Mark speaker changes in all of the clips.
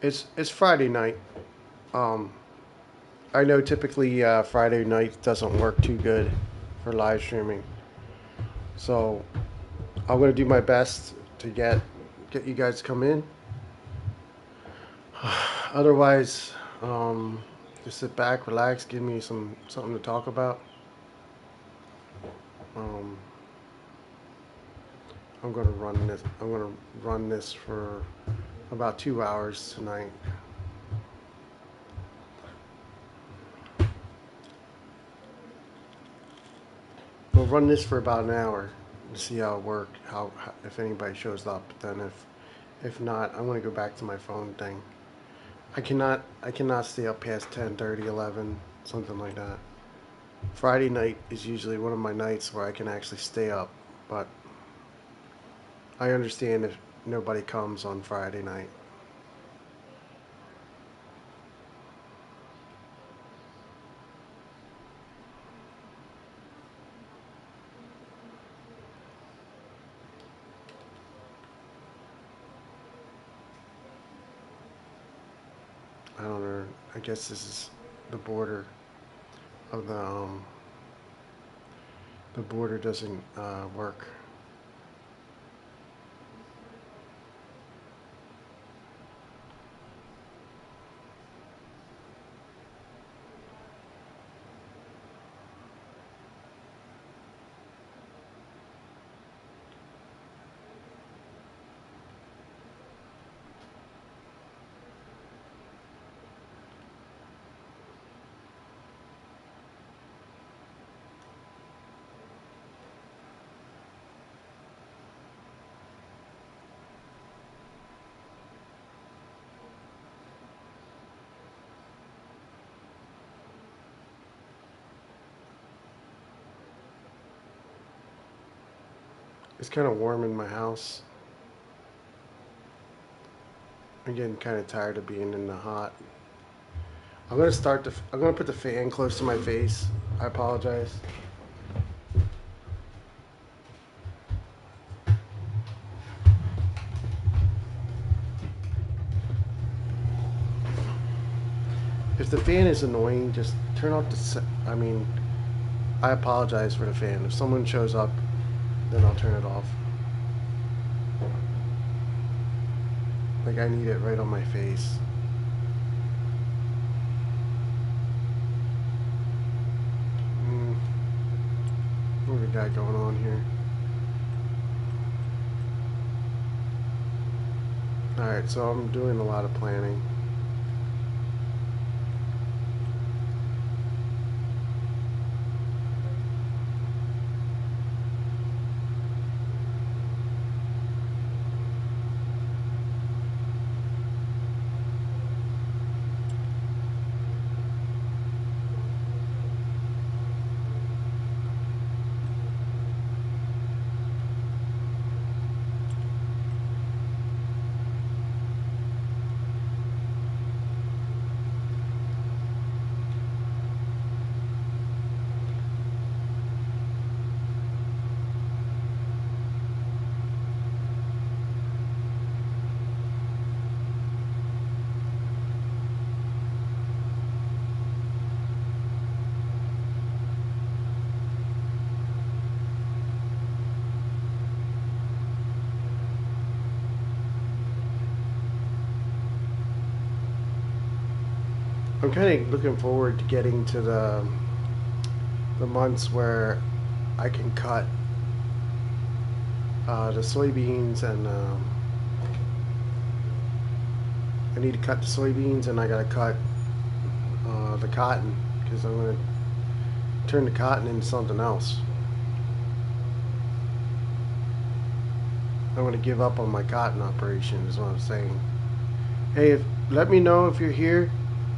Speaker 1: It's Friday night. Um, I know typically Friday night doesn't work too good for live streaming, so I'm gonna do my best to get you guys to come in. Otherwise, just sit back, relax, give me something to talk about. Um, I'm gonna run this for about 2 hours tonight. We'll run this for about an hour to see how it works. How if anybody shows up. Then if not, I'm gonna go back to my phone thing. I cannot stay up past 10:30, 11, something like that. Friday night is usually one of my nights where I can actually stay up, but I understand if nobody comes on Friday night. I don't know. I guess this is the border of the border doesn't work. It's kind of warm in my house. I'm getting kind of tired of being in the hot. I'm gonna put the fan close to my face. I apologize. If the fan is annoying, just turn off I mean, I apologize for the fan. If someone shows up, then I'll turn it off. Like I need it right on my face. Mm, what do we got going on here? Alright, so I'm doing a lot of planning. I'm kind of looking forward to getting to the months where I can cut the soybeans and I need to cut the soybeans and I gotta cut the cotton because I'm gonna turn the cotton into something else. I'm gonna give up on my cotton operation is what I'm saying. Hey, let me know if you're here.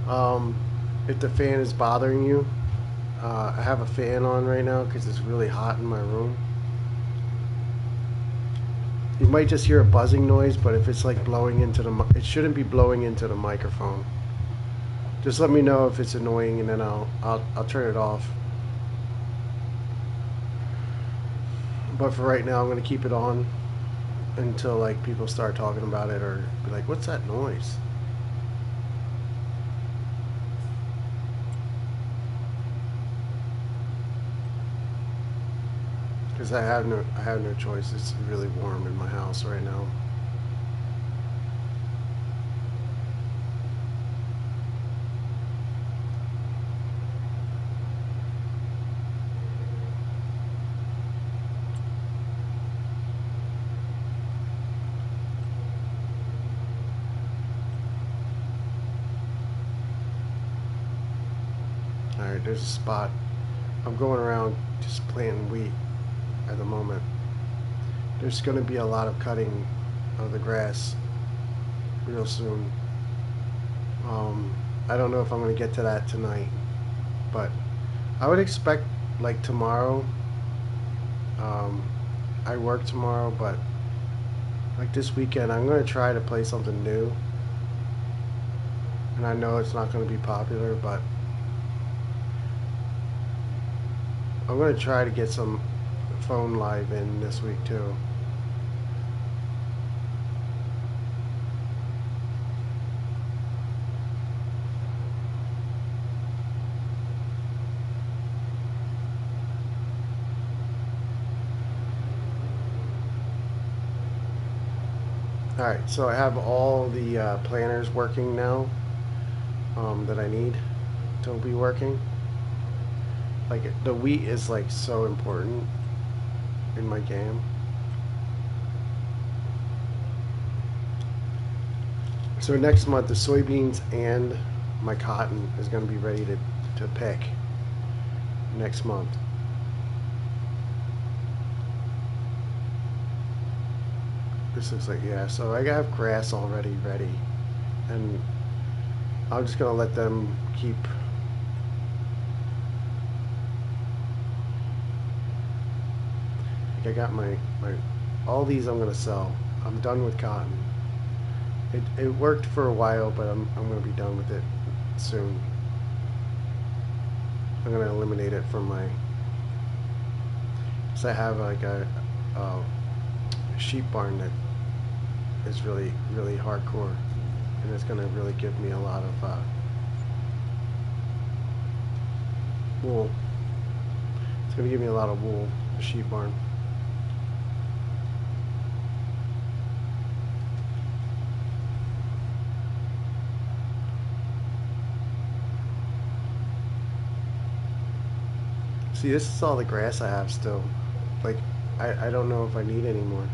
Speaker 1: Um, if the fan is bothering you, I have a fan on right now because it's really hot in my room. You might just hear a buzzing noise, but if it's like blowing into it shouldn't be blowing into the microphone. Just let me know if it's annoying, and then I'll turn it off. But for right now, I'm gonna keep it on until like people start talking about it or be like, "What's that noise?" because I have no choice. It's really warm in my house right now. All right, there's a spot. I'm going around just planting wheat at the moment. There's going to be a lot of cutting of the grass real soon. Um, I don't know if I'm going to get to that tonight, but I would expect like tomorrow. Um, I work tomorrow, but like this weekend, I'm going to try to play something new. And I know it's not going to be popular, but I'm going to try to get some phone live in this week too. All right, so I have all the planners working now that I need to be working. Like the wheat is like so important in my game. So next month, the soybeans and my cotton is going to be ready to pick next month. This looks like, yeah, so I have grass already ready. And I'm just going to let them keep. Like I got my all these I'm going to sell. I'm done with cotton. It worked for a while, but I'm going to be done with it soon. I'm going to eliminate it from my. So I have like a sheep barn that is really really hardcore, and it's going to really give me a lot of wool. It's going to give me a lot of wool. The sheep barn. See, this is all the grass I have still. Like, I don't know if I need any more.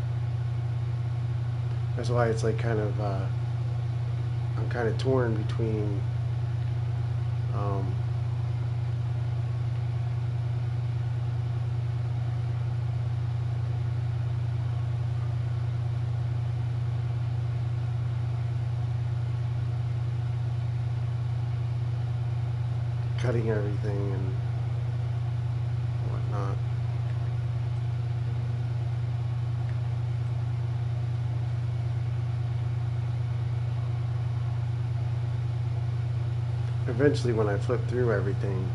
Speaker 1: That's why it's like kind of, I'm kind of torn between, um, cutting everything and whatnot. Eventually, when I flip through everything,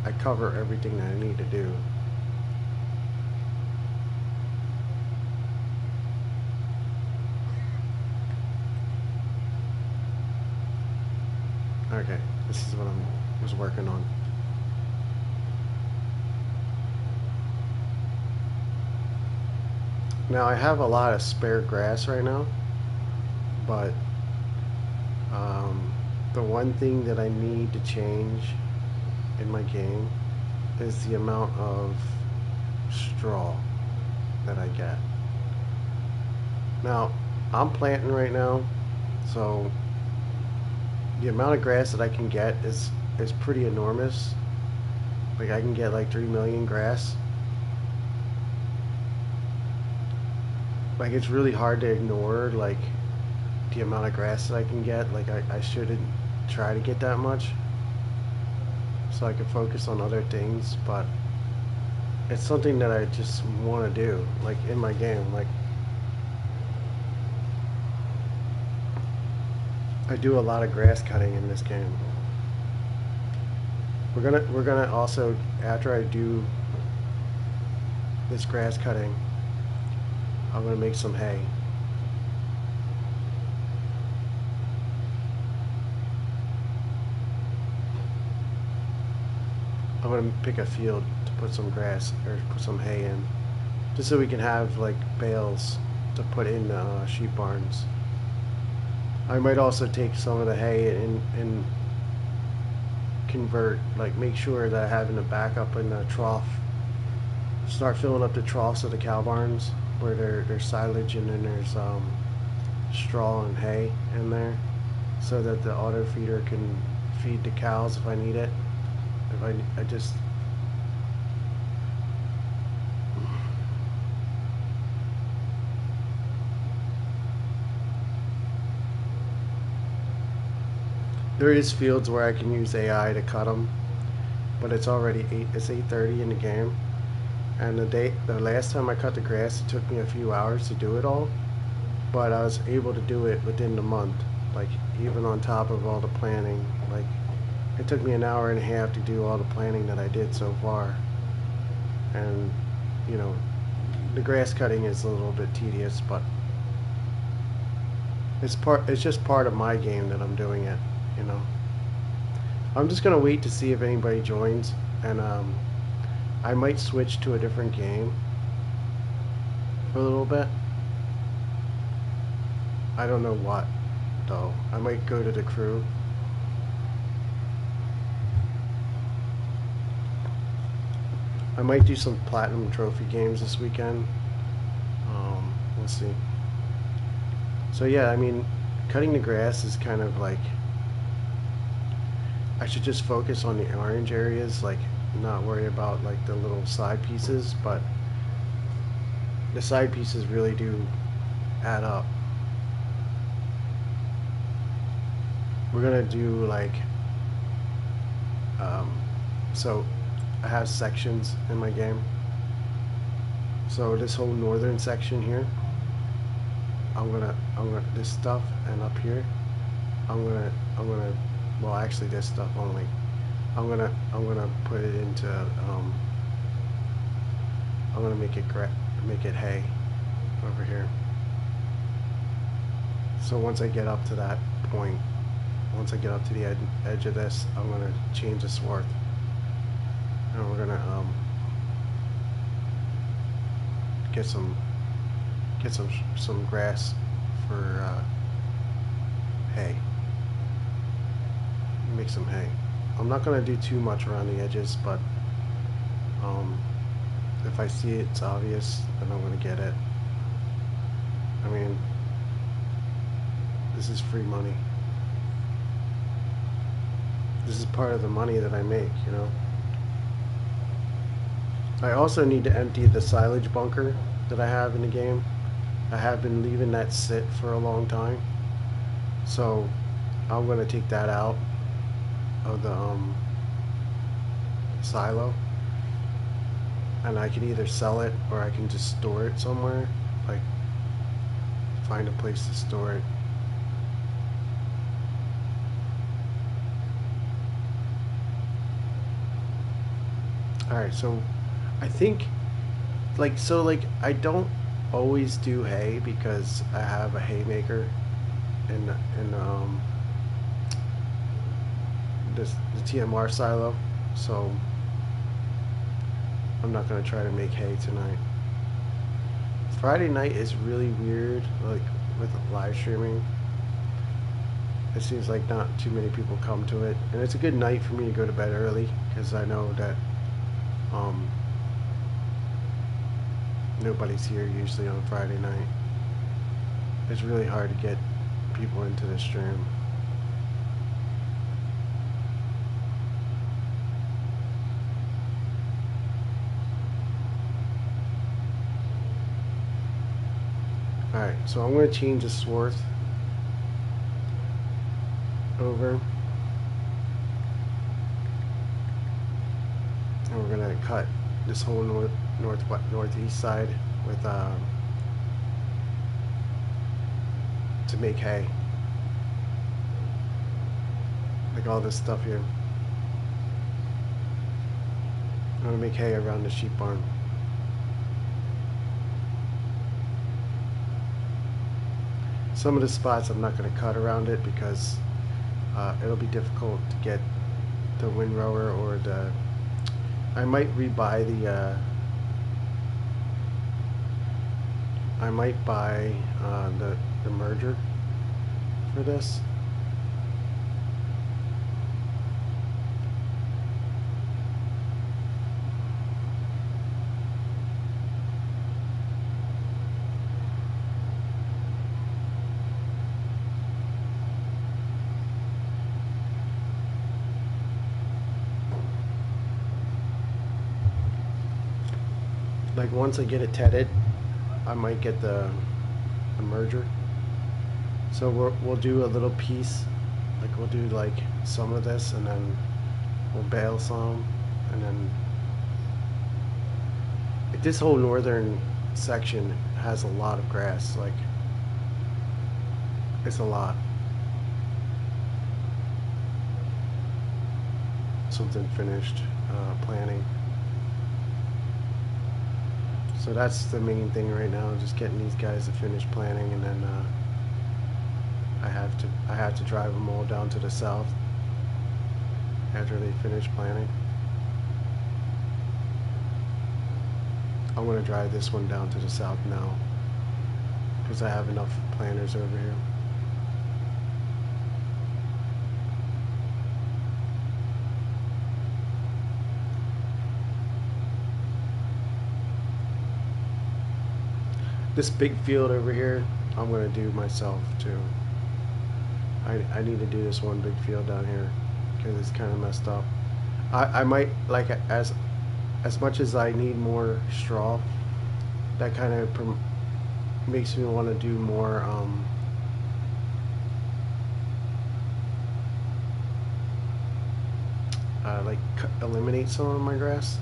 Speaker 1: I cover everything that I need to do. Okay, this is what I was working on. Now I have a lot of spare grass right now, but um, the one thing that I need to change in my game is the amount of straw that I get. Now, I'm planting right now, so the amount of grass that I can get is pretty enormous. Like I can get like 3 million grass. Like it's really hard to ignore like the amount of grass that I can get. Like I shouldn't try to get that much, so I can focus on other things, but it's something that I just want to do, like in my game. Like I do a lot of grass cutting in this game. We're gonna also, after I do this grass cutting, I'm gonna make some hay. I'm gonna pick a field to put some grass or put some hay in. just so we can have like bales to put in sheep barns. I might also take some of the hay and convert, like make sure that I have in the backup in the trough. Start filling up the troughs of the cow barns where there's silage and then there's straw and hay in there, so that the auto feeder can feed the cows if I need it. If I just there is fields where I can use AI to cut them, but it's already it's 8:30 in the game, and the last time I cut the grass, it took me a few hours to do it all, but I was able to do it within the month, like even on top of all the planning. Like it took me an hour and a half to do all the planning that I did so far, and you know, the grass cutting is a little bit tedious, but it's just part of my game that I'm doing it, you know. I'm just gonna wait to see if anybody joins, and I might switch to a different game for a little bit. I don't know what though. I might go to the crew. I might do some platinum trophy games this weekend. We'll see. So yeah, I mean, cutting the grass is kind of like, I should just focus on the orange areas, like not worry about like the little side pieces, but the side pieces really do add up. We're gonna do like, so I have sections in my game. So this whole northern section here, I'm gonna this stuff, and up here, I'm gonna well, actually this stuff only. I'm gonna put it into I'm gonna make it hay over here. So once I get up to that point, once I get up to the edge of this, I'm gonna change the swarth, and we're gonna get some grass for hay. Make some hay. I'm not gonna do too much around the edges, but if I see it's obvious, then I'm gonna get it. I mean, this is free money. This is part of the money that I make, you know. I also need to empty the silage bunker that I have in the game. I have been leaving that sit for a long time, so I'm going to take that out of the silo, and I can either sell it or I can just store it somewhere, like find a place to store it. Alright, so I think like I don't always do hay because I have a haymaker in the TMR silo, so I'm not gonna try to make hay tonight. Friday night is really weird, like with live streaming. It seems like not too many people come to it, and it's a good night for me to go to bed early because I know that nobody's here usually on Friday night. It's really hard to get people into the stream. Alright, so I'm going to change the swarth over, and we're going to cut this whole northeast side with to make hay, like all this stuff here. I'm going to make hay around the sheep barn. Some of the spots I'm not going to cut around it because it'll be difficult to get the windrower or the... I might rebuy I might buy the merger for this. Like once I get it tedded, I might get the merger. So we'll do a little piece, like we'll do like some of this, and then we'll bale some, and then like, this whole northern section has a lot of grass. Like it's a lot. Something finished planting. So that's the main thing right now, just getting these guys to finish planting, and then I have to drive them all down to the south after they finish planting. I'm going to drive this one down to the south now because I have enough planters over here. This big field over here, I'm going to do myself too. I need to do this one big field down here because it's kind of messed up. I might, like, as much as I need more straw, that kind of makes me want to do more like eliminate some of my grass.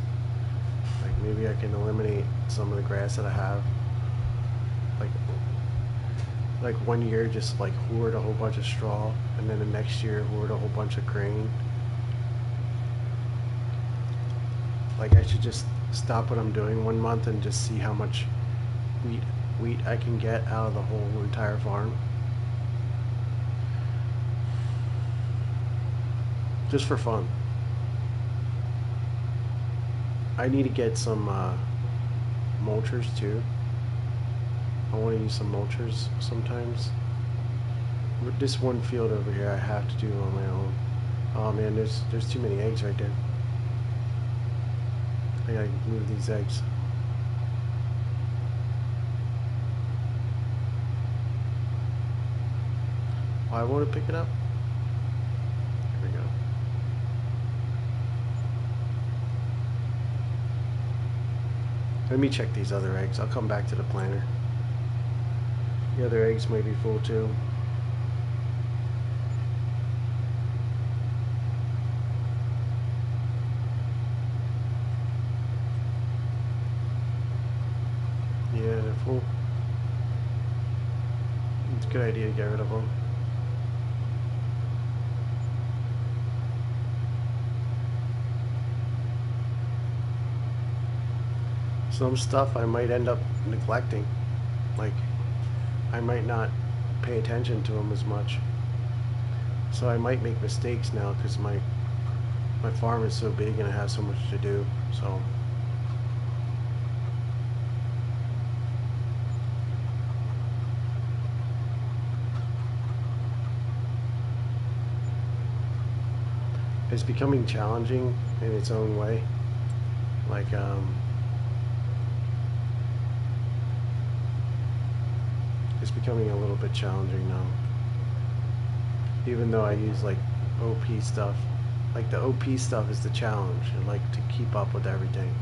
Speaker 1: Like maybe I can eliminate some of the grass that I have. Like 1 year just like hoard a whole bunch of straw, and then the next year hoard a whole bunch of grain. Like I should just stop what I'm doing 1 month and just see how much wheat I can get out of the whole entire farm. Just for fun. I need to get some mulchers too. I want to use some mulchers sometimes. This one field over here I have to do on my own. Oh man, there's too many eggs right there. I gotta move these eggs. Why won't it pick it up? There we go. Let me check these other eggs. I'll come back to the planter. The other eggs might be full too. Yeah, they're full. It's a good idea to get rid of them. Some stuff I might end up neglecting. Like, I might not pay attention to them as much. So I might make mistakes now because my farm is so big and I have so much to do. So it's becoming challenging in its own way. Like it's becoming a little bit challenging now. Even though I use like OP stuff. Like the OP stuff is the challenge, and like to keep up with everything.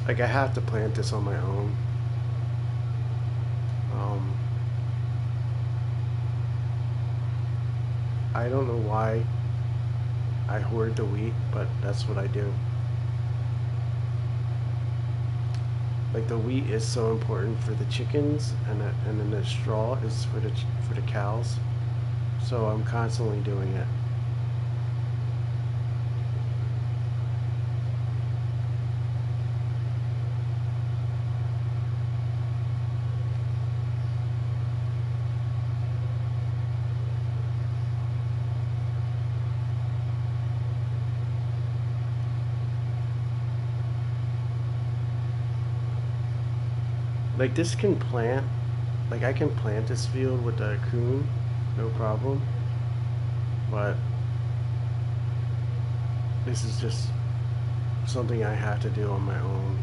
Speaker 1: Like I have to plant this on my own. I don't know why I hoard the wheat, but that's what I do. Like the wheat is so important for the chickens, and then the straw is for the cows. So I'm constantly doing it. Like this can plant, like I can plant this field with a coon, no problem. But this is just something I have to do on my own.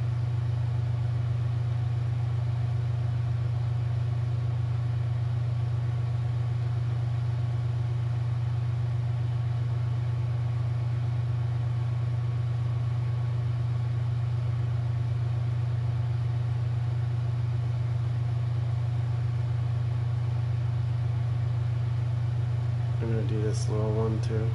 Speaker 1: I'm gonna do this little one too.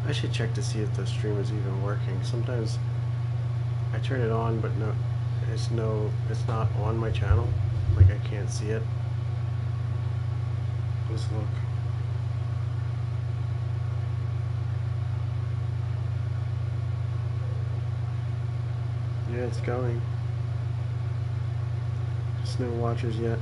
Speaker 1: I should check to see if the stream is even working. Sometimes I turn it on, but it's not on my channel. Like I can't see it. Let's look. Yeah, it's going. Just no watchers yet.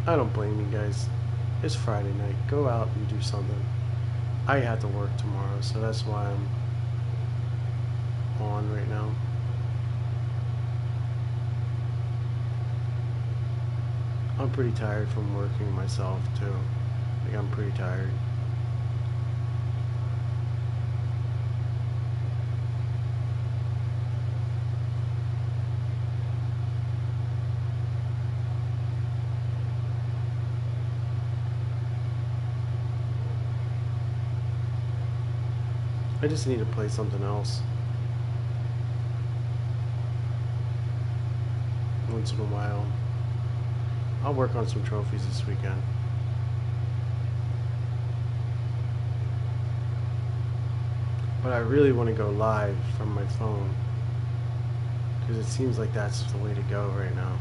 Speaker 1: I don't blame you guys. It's Friday night. Go out and do something. I have to work tomorrow, so that's why I'm on right now. I'm pretty tired from working myself too. Like I'm pretty tired. I just need to play something else once in a while. I'll work on some trophies this weekend. But I really want to go live from my phone because it seems like that's the way to go right now.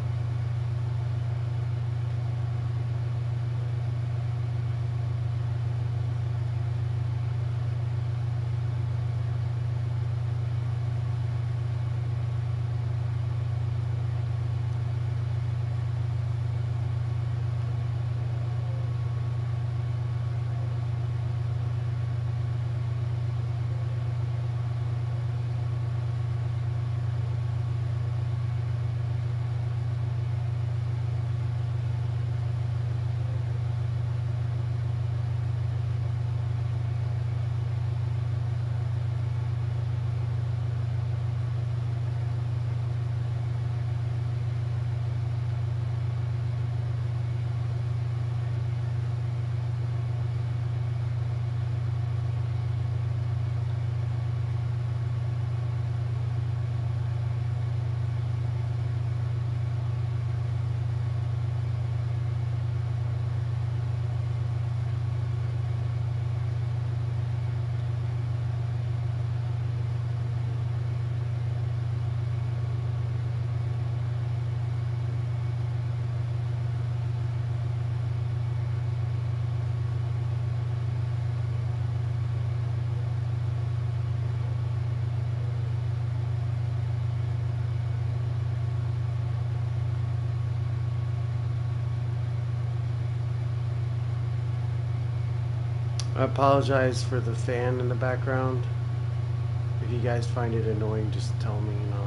Speaker 1: I apologize for the fan in the background. If you guys find it annoying, just tell me, you know.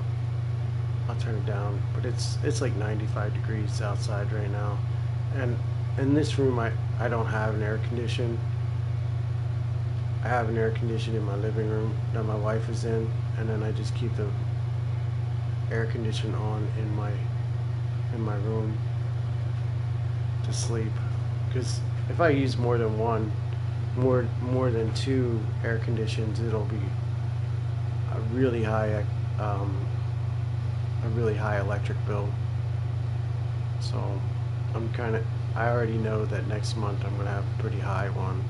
Speaker 1: I'll turn it down. But it's like 95 degrees outside right now. And in this room I don't have an air condition. I have an air conditioner in my living room that my wife is in, and then I just keep the air conditioner on in my room to sleep. Because if I use more than one, more than two air conditions, it'll be a really high a really high electric bill. So I already know that next month I'm gonna have a pretty high one.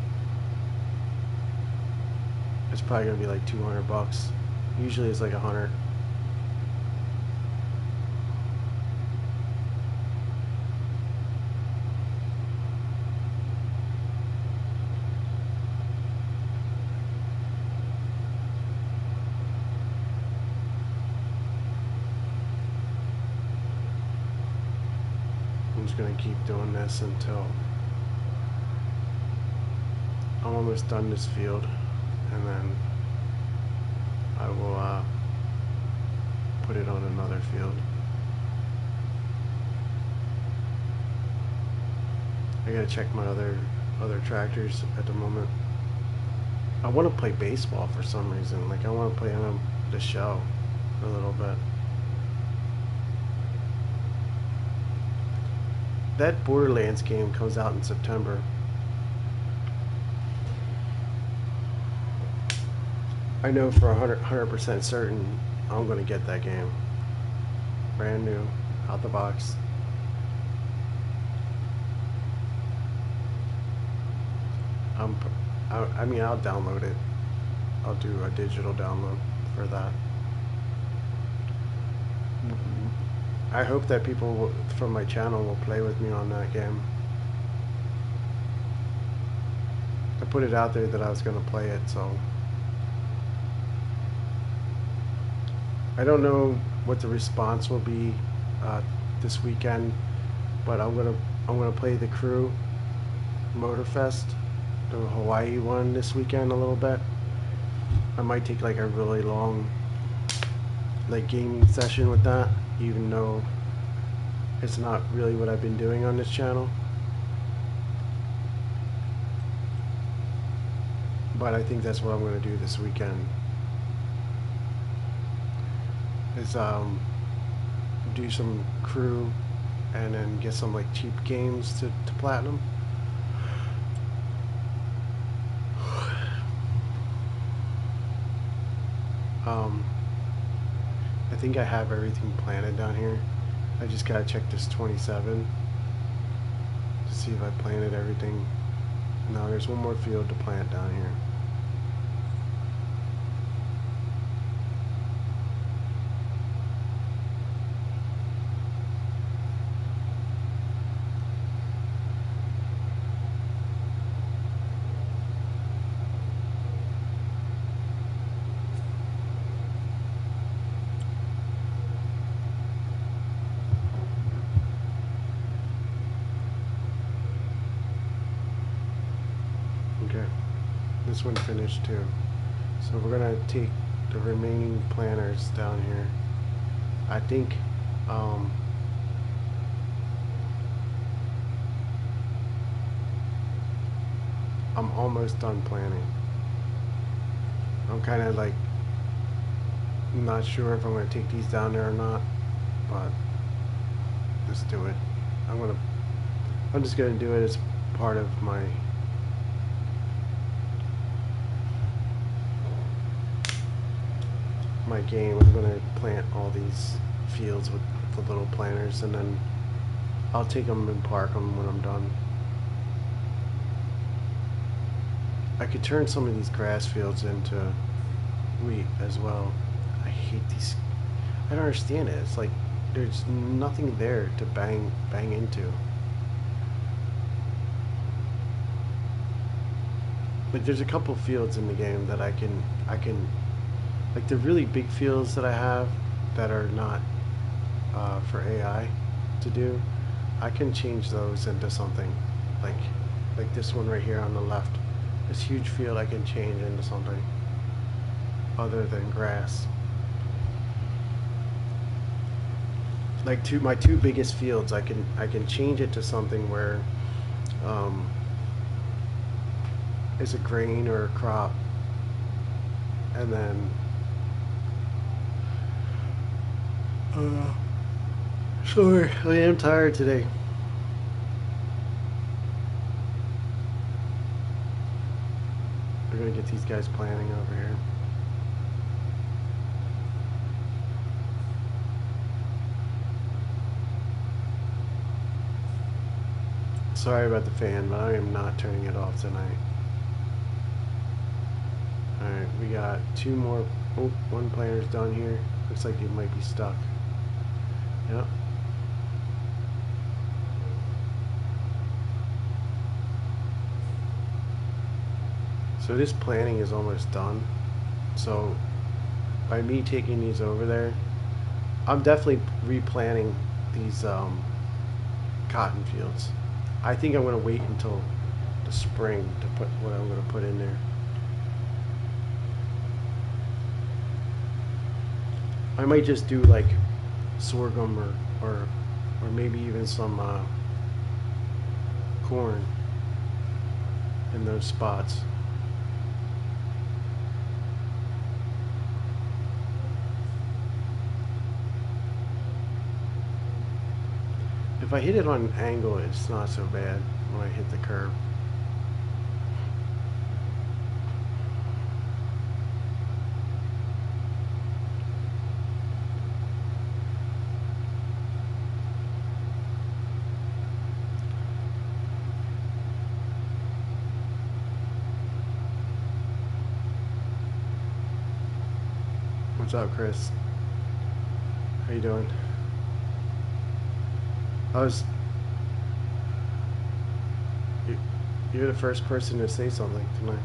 Speaker 1: It's probably gonna be like 200 bucks. Usually it's like 100. I'm just gonna keep doing this until I'm almost done this field, and then I will put it on another field. I gotta check my other tractors at the moment. I want to play baseball for some reason. Like I want to play on the show for a little bit. That Borderlands game comes out in September. I know for 100% certain I'm going to get that game. Brand new, out the box. I mean, I'll download it. I'll do a digital download for that. I hope that people from my channel will play with me on that game. I put it out there that I was going to play it, so I don't know what the response will be this weekend, but I'm gonna play the Crew Motorfest, the Hawaii one, this weekend a little bit. I might take like a really long like gaming session with that, even though it's not really what I've been doing on this channel. But I think that's what I'm gonna do this weekend. Is do some Crew and then get some like cheap games to platinum. I think I have everything planted down here. I just gotta check this 27 to see if I planted everything. No, there's one more field to plant down here. Okay, this one finished too. So we're gonna take the remaining planters down here. I think I'm almost done planting. I'm kind of like not sure if I'm gonna take these down there or not, but let's do it. I'm just gonna do it as part of my game. I'm gonna plant all these fields with the little planters, and then I'll take them and park them when I'm done. I could turn some of these grass fields into wheat as well. I hate these. I don't understand it. It's like there's nothing there to bang into. Like there's a couple fields in the game that I can like the really big fields that I have that are not for AI to do. I can change those into something like this one right here on the left. This huge field I can change into something other than grass. Like my two biggest fields, I can change it to something where it's a grain or a crop, and then sorry, I am tired today. We're gonna get these guys planting over here. Sorry about the fan, but I am not turning it off tonight. Alright, we got two more. Oh, one player's done here. Looks like he might be stuck. Yep. So this planning is almost done. So by me taking these over there, I'm definitely replanting these cotton fields. I think I'm going to wait until the spring to put what I'm going to put in there. I might just do like sorghum or maybe even some corn in those spots. If I hit it on an angle, it's not so bad when I hit the curb. What's up, Chris? How you doing? You're the first person to say something tonight.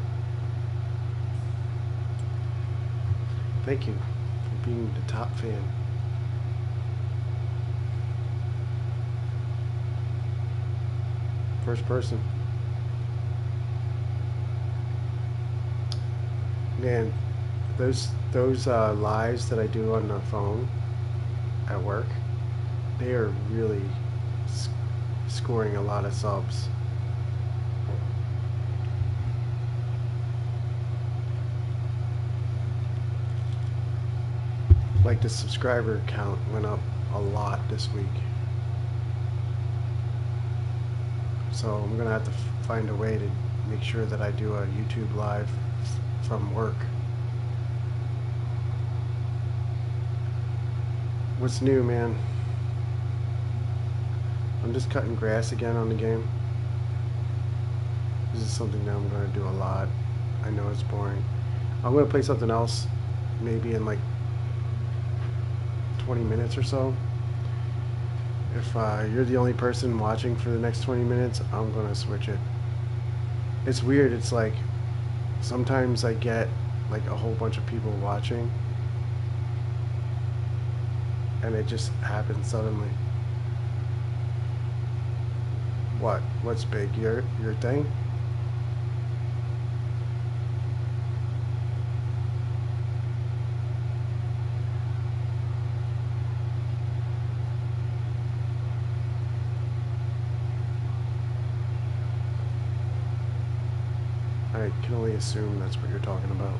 Speaker 1: Thank you for being the top fan. First person. Man, those lives that I do on the phone at work, they are really scoring a lot of subs. Like the subscriber count went up a lot this week. So I'm gonna have to find a way to make sure that I do a YouTube live from work. What's new, man? I'm just cutting grass again on the game. This is something that I'm gonna do a lot. I know it's boring. I'm gonna play something else maybe in like 20 minutes or so. If you're the only person watching for the next 20 minutes, I'm gonna switch it. It's weird. It's like sometimes I get like a whole bunch of people watching and it just happens suddenly. What's big? Your thing? I can only assume that's what you're talking about.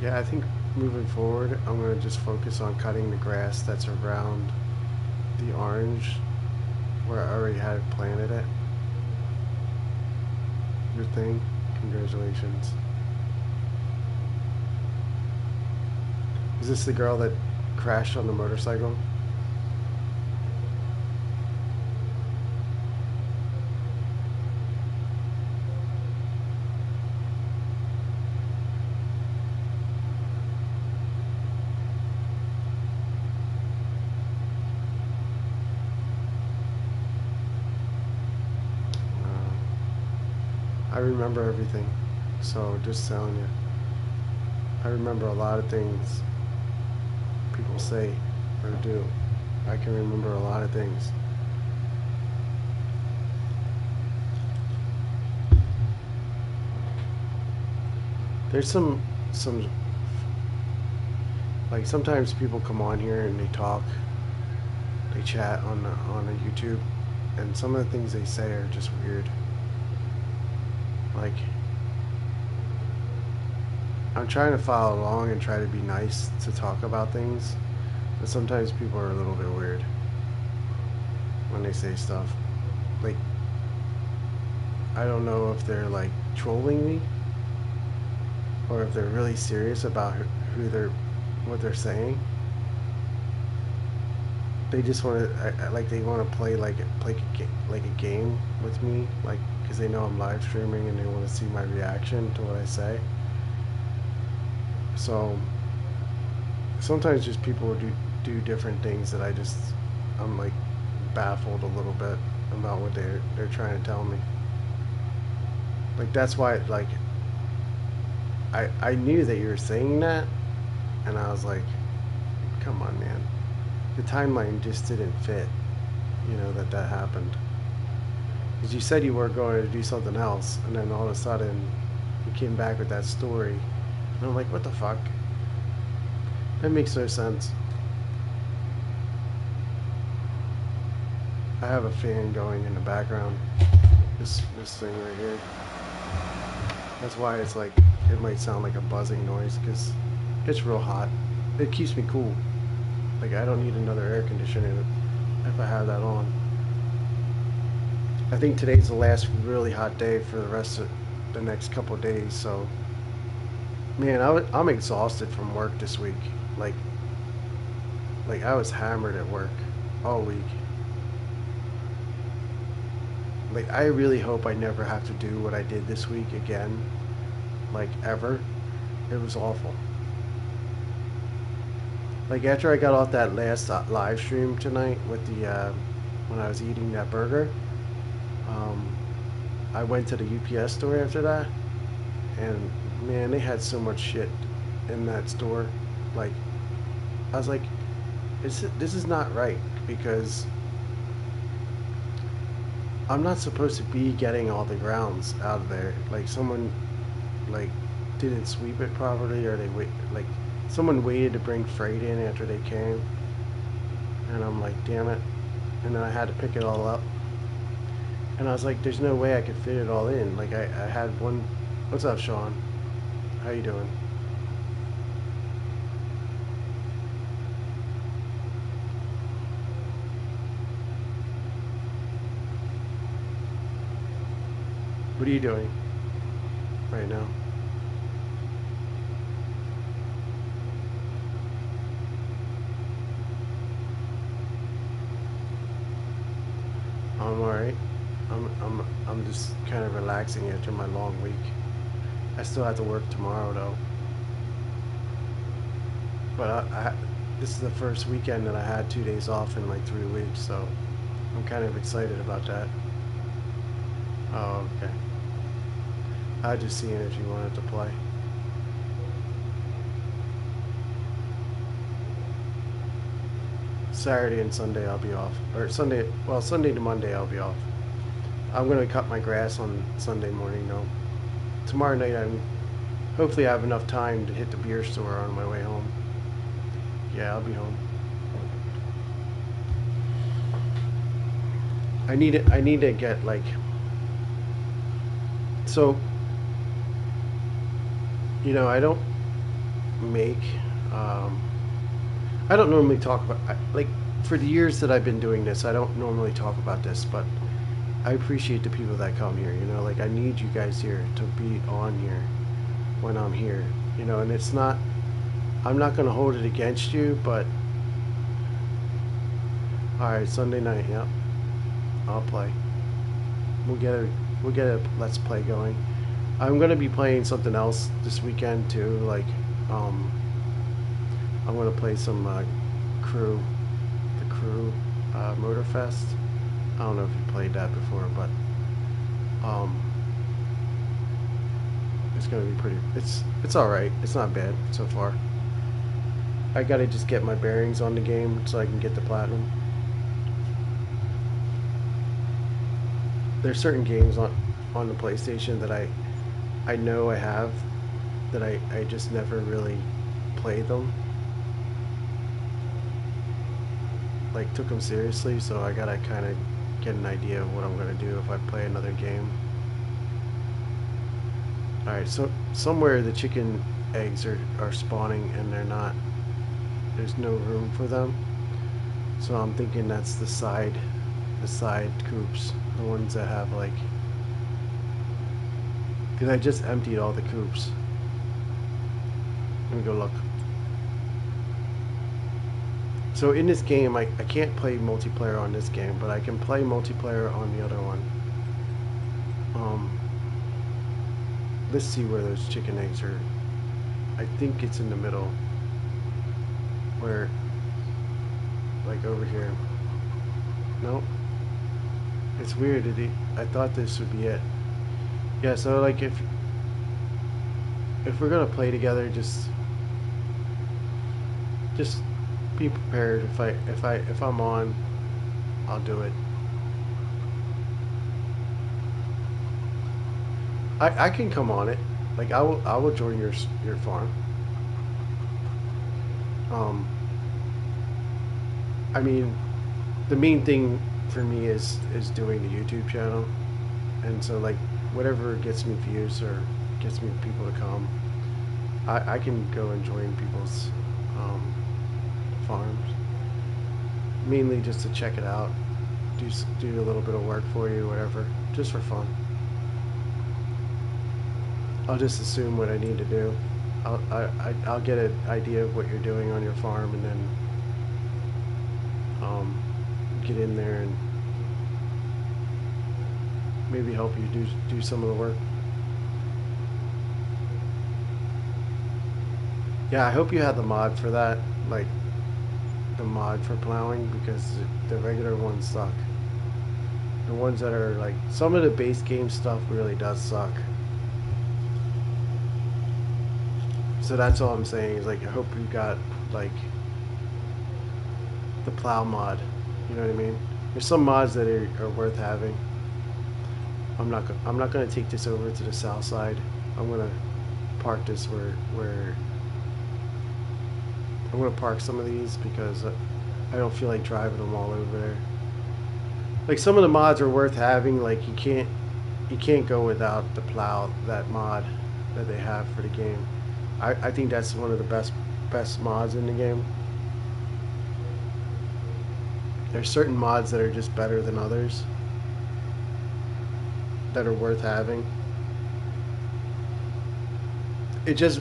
Speaker 1: Yeah, I think moving forward, I'm going to just focus on cutting the grass that's around the orange where I already had planted it. Your thing? Congratulations. Is this the girl that crashed on the motorcycle? I remember everything. So just telling you, I remember a lot of things people say or do. I can remember a lot of things. There's some like sometimes people come on here and they talk, they chat on a YouTube, and some of the things they say are just weird. Like I'm trying to follow along and try to be nice to talk about things, but sometimes people are a little bit weird when they say stuff. Like I don't know if they're like trolling me or if they're really serious about who they're what they're saying. They just want to like they want to play like a game with me, like because they know I'm live streaming and they want to see my reaction to what I say. So sometimes just people do different things that I'm like baffled a little bit about what they're trying to tell me. Like that's why like I knew that you were saying that, and I was like, come on, man. The timeline just didn't fit. You know that happened because you said you were going to do something else, and then all of a sudden you came back with that story, and I'm like, what the fuck? That makes no sense. I have a fan going in the background. This thing right here. That's why it's like it might sound like a buzzing noise because it's real hot. It keeps me cool. Like I don't need another air conditioner if I have that on. I think today's the last really hot day for the rest of the next couple of days. So, man, I'm exhausted from work this week. Like, like I was hammered at work all week. Like I really hope I never have to do what I did this week again. Like ever. It was awful. Like after I got off that last live stream tonight with the when I was eating that burger, um, I went to the UPS store after that, and man, they had so much shit in that store. Like I was like, this is not right because I'm not supposed to be getting all the grounds out of there. Like someone like didn't sweep it properly, or they wait like someone waited to bring freight in after they came, and I'm like, damn it. And then I had to pick it all up, and I was like, there's no way I could fit it all in. Like I had one. What's up, Sean? How you doing? What are you doing right now? I'm alright. I'm just kind of relaxing after my long week. I still have to work tomorrow though. But this is the first weekend that I had 2 days off in like 3 weeks, so I'm kind of excited about that. Oh, okay. I was just seeing if you wanted to play. Saturday and Sunday I'll be off. Or Sunday, well, Sunday to Monday I'll be off. I'm gonna cut my grass on Sunday morning though. Tomorrow night I'm hopefully I have enough time to hit the beer store on my way home. Yeah, I'll be home. I need to get like so you know I don't make um, I don't normally talk about like for the years that I've been doing this I don't normally talk about this, but I appreciate the people that come here, you know, like I need you guys here to be on here when I'm here, you know, and it's not I'm not going to hold it against you, but all right, Sunday night, yep, I'll play. We'll get a we'll get a let's play going. I'm gonna be playing something else this weekend too. Like, um, I'm gonna play some the Crew Motorfest. I don't know if you played that before, but um, It's gonna be pretty. It's all right. It's not bad so far. I gotta just get my bearings on the game so I can get the platinum. There's certain games on the PlayStation that I know I have that I just never really played them. Like took them seriously, so I gotta kind of get an idea of what I'm gonna do if I play another game. Alright, so somewhere the chicken eggs are spawning and they're not, there's no room for them. So I'm thinking that's the side coops, the ones that have like, because I just emptied all the coops. Let me go look. So in this game, I can't play multiplayer on this game, but I can play multiplayer on the other one. Let's see where those chicken eggs are. I think it's in the middle. Where, like over here. Nope. It's weird. I thought this would be it. Yeah, so like if we're gonna play together, just be prepared. If I'm on, I'll do it. I can come on it. Like I will join your farm. I mean, the main thing for me is doing the YouTube channel, and so like whatever gets me views or gets me people to come, I can go and join people's farms, mainly just to check it out, do a little bit of work for you, whatever, just for fun. I'll just assume what I need to do. I'll get an idea of what you're doing on your farm, and then get in there and maybe help you do some of the work. Yeah, I hope you had the mod for that, like the mod for plowing, because the regular ones suck. The ones that are like, some of the base game stuff really does suck. So that's all I'm saying is like, I hope you got like the plow mod. You know what I mean? There's some mods that are worth having. I'm not gonna take this over to the south side. I'm gonna park this where I'm gonna park some of these because I don't feel like driving them all over there. Like some of the mods are worth having. Like you can't go without the plow, that mod that they have for the game. I think that's one of the best mods in the game. There's certain mods that are just better than others that are worth having. It just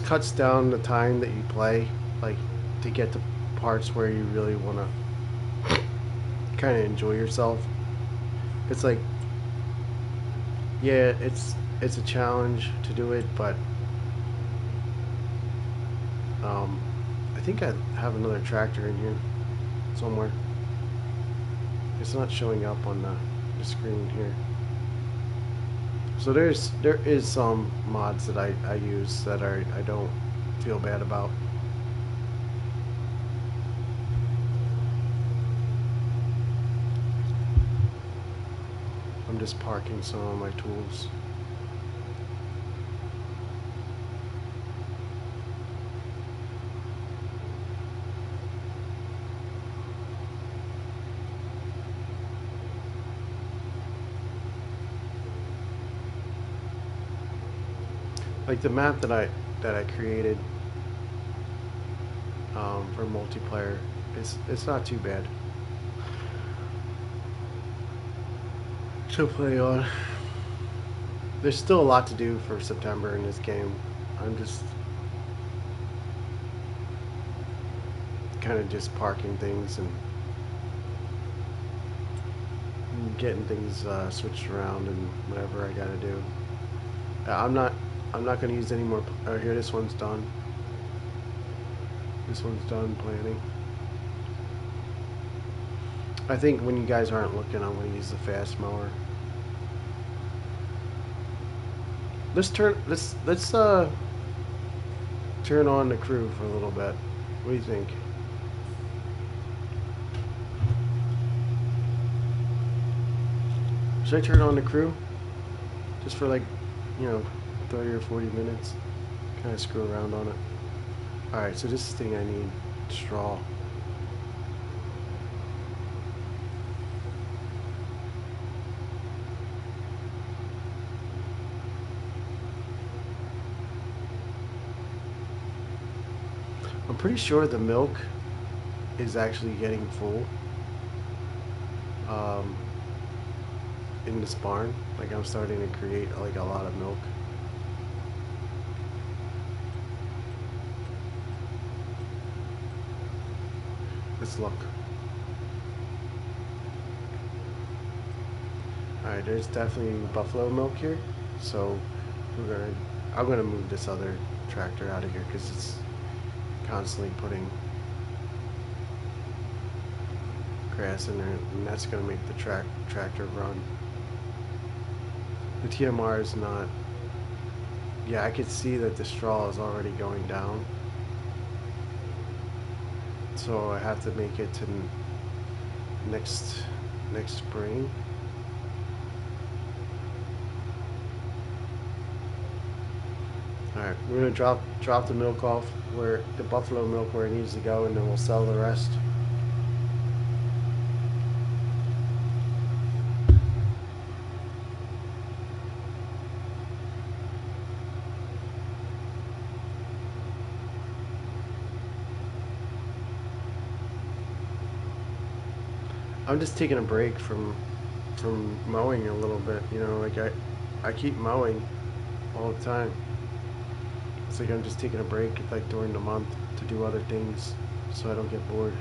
Speaker 1: cuts down the time that you play, like to get to parts where you really want to kind of enjoy yourself. It's like, yeah, it's a challenge to do it, but I think I have another tractor in here somewhere. It's not showing up on the screen here. So there is some mods that I use that I don't feel bad about. I'm just parking some of my tools. Like the map that I created for multiplayer, it's not too bad to play on. There's still a lot to do for September in this game. I'm just kind of just parking things and getting things switched around and whatever I gotta do. I'm not going to use any more. Oh, here, this one's done. This one's done planning. I think when you guys aren't looking, I'm going to use the fast mower. Let's turn on the crew for a little bit. What do you think? Should I turn on the crew? Just for like, 30 or 40 minutes? Kind of screw around on it. Alright, so this thing I need straw. I'm pretty sure the milk is actually getting full um, in this barn. Like I'm starting to create like a lot of milk. Let's look. Alright, there's definitely buffalo milk here. So I'm gonna move this other tractor out of here because it's constantly putting grass in there, and that's gonna make the tractor run. The TMR is not. Yeah, I could see that the straw is already going down. So I have to make it to next spring. All right, we're gonna drop the milk off where the buffalo milk where it needs to go, and then we'll sell the rest. I'm just taking a break from mowing a little bit. Like I keep mowing all the time. It's like I'm just taking a break, like during the month, to do other things, so I don't get bored.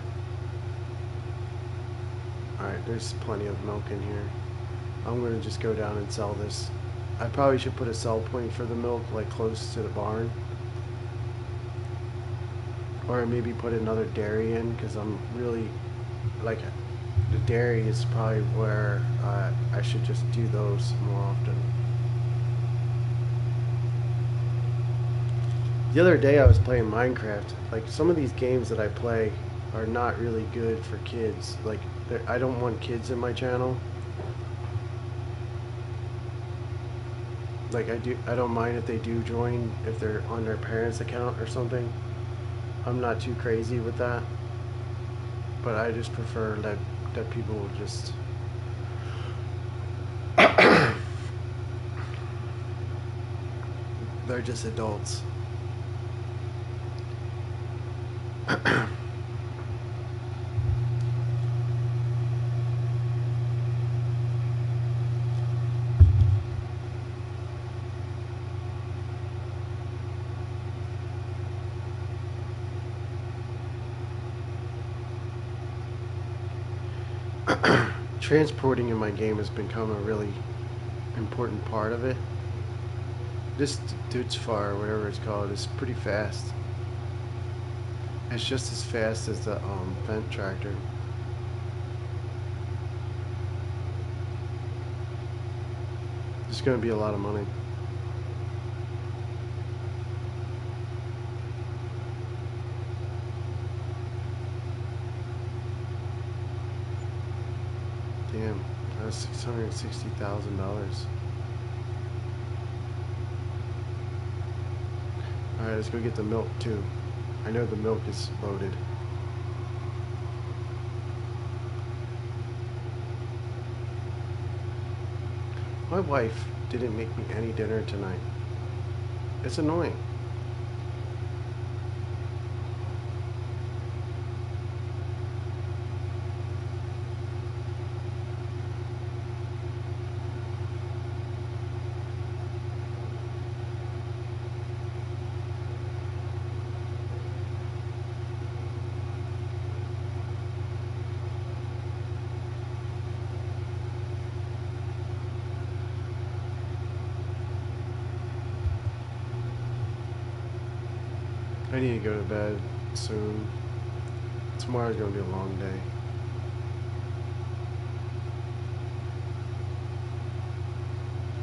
Speaker 1: All right, there's plenty of milk in here. I'm gonna just go down and sell this. I probably should put a sell point for the milk, like close to the barn, or maybe put another dairy in, because I'm really like the dairy is probably where I should just do those more often. The other day I was playing Minecraft. Like some of these games that I play are not really good for kids. Like I don't want kids in my channel. Like I don't mind if they do join if they're on their parents' account or something. I'm not too crazy with that. But I just prefer that people just they're just adults. Transporting in my game has become a really important part of it. This Dutchfar, whatever it's called, is pretty fast. It's just as fast as the vent tractor. It's going to be a lot of money. Damn, that's $660,000. Alright, let's go get the milk too. I know the milk is loaded. My wife didn't make me any dinner tonight. It's annoying. I need to go to bed soon. Tomorrow's going to be a long day.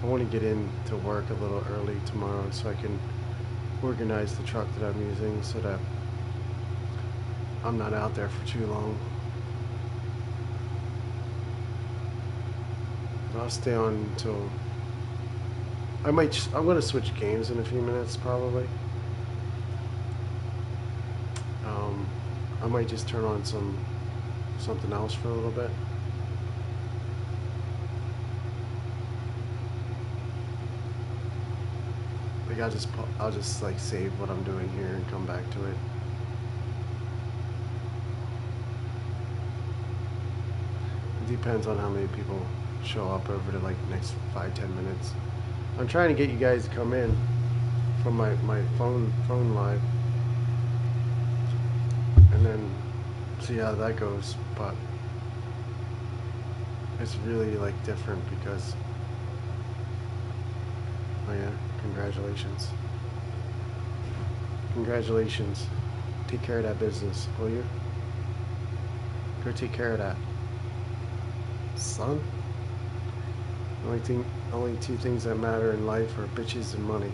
Speaker 1: I want to get into work a little early tomorrow so I can organize the truck that I'm using so that I'm not out there for too long. I'll stay on until I'm going to switch games in a few minutes probably. I might just turn on something else for a little bit. Like I'll just like save what I'm doing here and come back to it. It depends on how many people show up over the like next 5-10 minutes. I'm trying to get you guys to come in from my phone live and then see how that goes, but it's really like different because oh yeah, congratulations, take care of that business, will you? Go take care of that, son. Only two things that matter in life are bitches and money.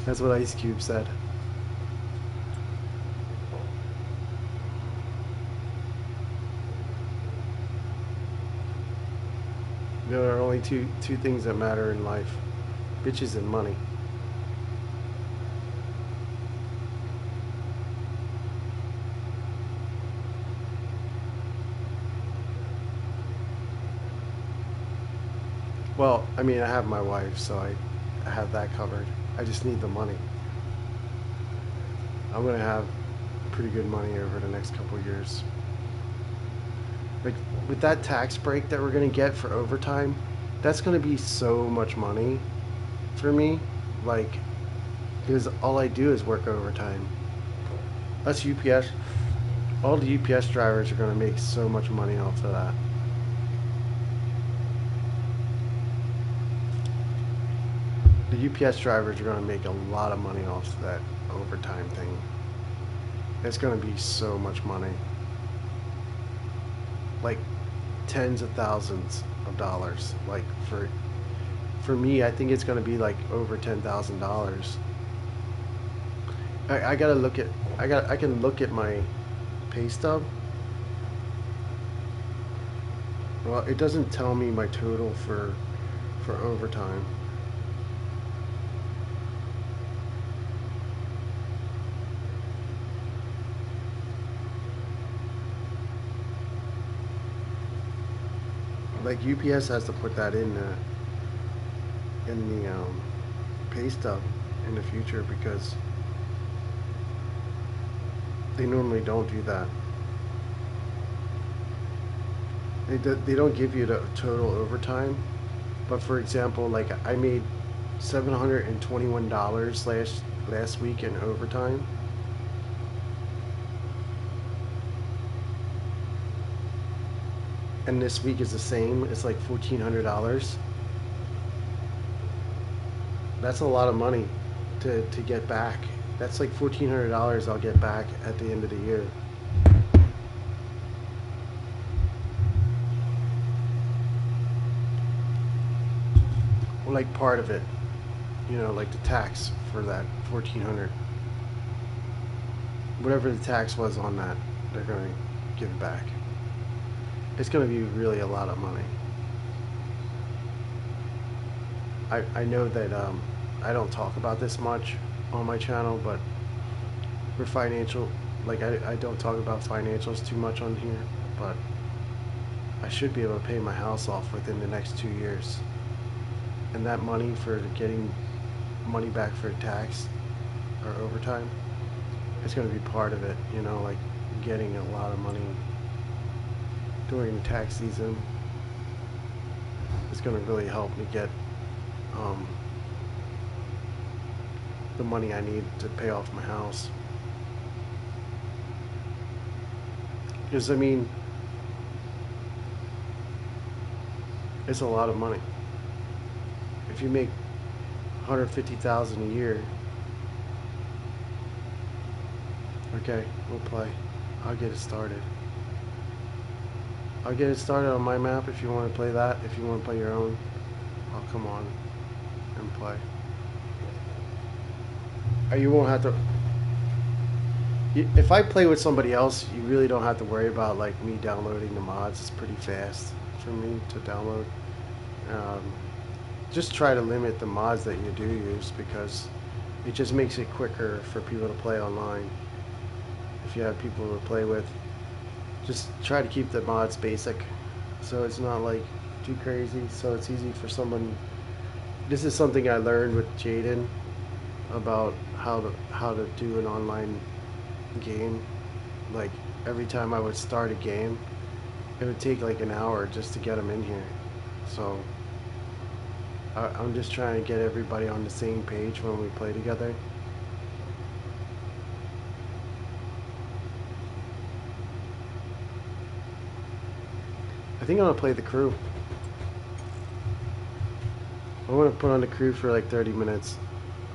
Speaker 1: That's what Ice Cube said. There are only two things that matter in life: bitches and money. Well, I mean, I have my wife, so I have that covered. I just need the money. I'm gonna have pretty good money over the next couple of years. Like with that tax break that we're gonna get for overtime, that's gonna be so much money for me. Like, because all I do is work overtime. That's UPS. All the UPS drivers are gonna make so much money off of that. The UPS drivers are gonna make a lot of money off of that overtime thing. It's gonna be so much money. Like tens of thousands of dollars. Like for me, I think it's gonna be like over $10,000. I gotta look at I can look at my pay stub. Well, it doesn't tell me my total for overtime. Like UPS has to put that in the pay stub in the future because they normally don't do that. They don't give you the total overtime, but for example, like I made $721 last week in overtime. And this week is the same. It's like $1,400. That's a lot of money to get back. That's like $1,400 I'll get back at the end of the year. Well, like part of it, you know, like the tax for that 1,400. Whatever the tax was on that, they're going to give back. It's going to be really a lot of money. I know that I don't talk about this much on my channel, but for financial, like I don't talk about financials too much on here, but I should be able to pay my house off within the next 2 years. And that money for getting money back for tax or overtime, it's going to be part of it, you know, like getting a lot of money during the tax season. It's going to really help me get the money I need to pay off my house. Because I mean, it's a lot of money. If you make $150,000 a year, okay, we'll play. I'll get it started. I'll get it started on my map if you want to play that. If you want to play your own, I'll come on and play. Or you won't have to. If I play with somebody else, you really don't have to worry about like me downloading the mods. It's pretty fast for me to download. Um, just try to limit the mods that you do use because it just makes it quicker for people to play online. If you have people to play with, just try to keep the mods basic so it's not like too crazy, so it's easy for someone. This is something I learned with Jaden about how to do an online game. Like every time I would start a game, it would take like an hour just to get them in here. So I'm just trying to get everybody on the same page when we play together. I think I'm gonna play the crew. I want to put on the crew for like 30 minutes.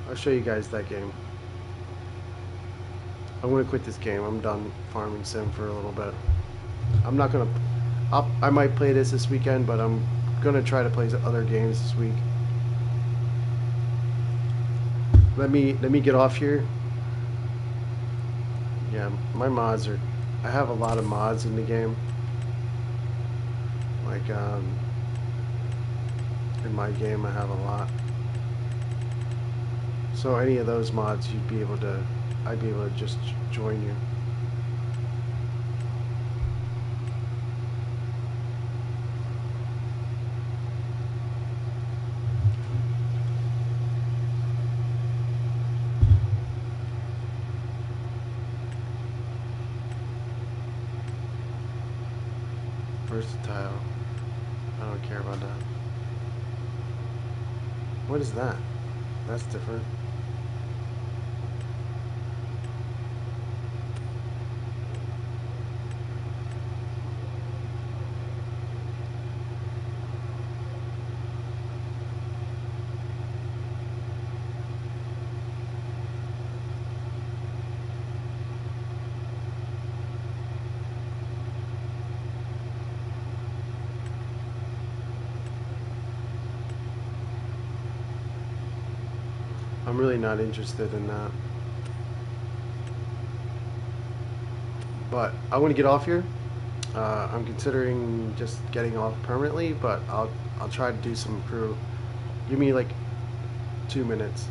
Speaker 1: I'll show you guys that game. I'm gonna quit this game. I'm done farming sim for a little bit. I'm not gonna. I might play this weekend, but I'm gonna try to play other games this week. Let me get off here. Yeah, my mods are. I have a lot of mods in the game. Like in my game, I have a lot. So any of those mods, you'd be able to. I'd be able to just join you. Versatile. I don't care about that. What is that? That's different. I'm really not interested in that. But I want to get off here. I'm considering just getting off permanently, but I'll try to do some crew. Give me like 2 minutes.